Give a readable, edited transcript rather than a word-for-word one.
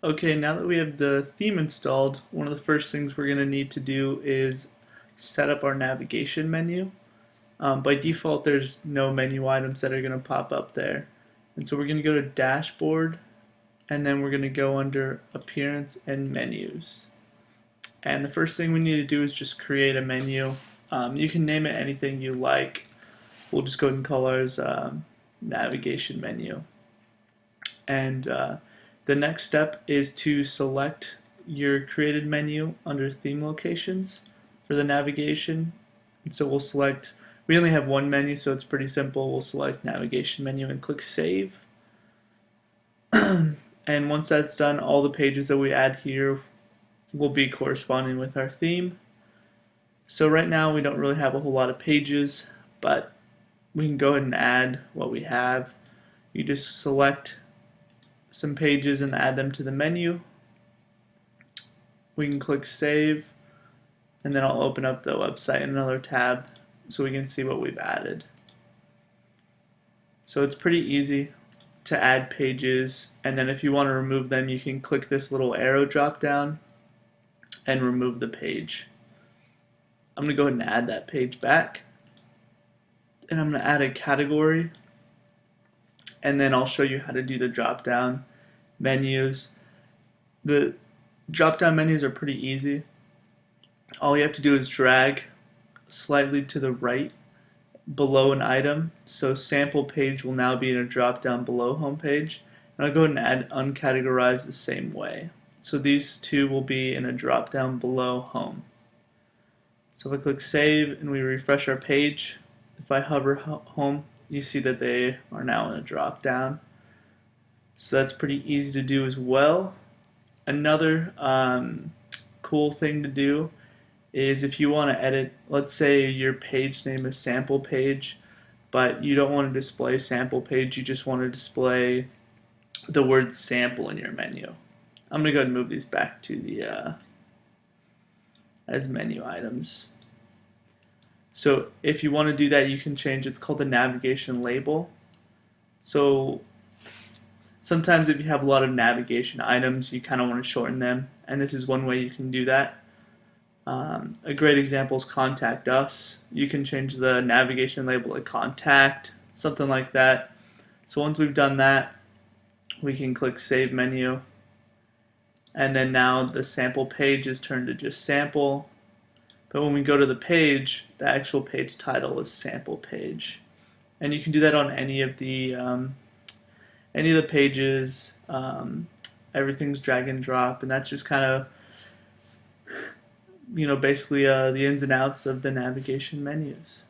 Okay, now that we have the theme installed, one of the first things we're going to need to do is set up our navigation menu. By default, there's no menu items that are going to pop up there. And so we're going to go to Dashboard, and then we're going to go under Appearance and Menus. And the first thing we need to do is just create a menu. You can name it anything you like. We'll just go ahead and call ours Navigation Menu. And the next step is to select your created menu under theme locations for the navigation. And so we'll select, we only have one menu, so it's pretty simple. We'll select navigation menu and click save. And once that's done, all the pages that we add here will be corresponding with our theme. So right now we don't really have a whole lot of pages, but we can go ahead and add what we have. You just select some pages and add them to the menu. We can click save, and then I'll open up the website in another tab so we can see what we've added. So it's pretty easy to add pages, and then if you want to remove them, you can click this little arrow drop down and remove the page. I'm going to go ahead and add that page back, and I'm going to add a category, and then I'll show you how to do the drop down menus. The drop down menus are pretty easy. All you have to do is drag slightly to the right below an item. So sample page will now be in a drop down below home page. And I'll go ahead and add uncategorized the same way. So these two will be in a drop down below home. So if I click save and we refresh our page, if I hover home, you see that they are now in a drop down. So that's pretty easy to do as well. Another cool thing to do is if you want to edit, let's say your page name is sample page, but you don't want to display sample page, you just want to display the word sample in your menu. I'm going to go ahead and move these back to the as menu items. So if you want to do that, you can change, it's called the navigation label. So sometimes if you have a lot of navigation items, you kind of want to shorten them, and this is one way you can do that. A great example is contact us. You can change the navigation label to contact, something like that. So once we've done that, we can click save menu, and then now the sample page is turned to just sample. But when we go to the page, the actual page title is sample page, and you can do that on any of the pages. Everything's drag and drop, and that's just kind of basically the ins and outs of the navigation menus.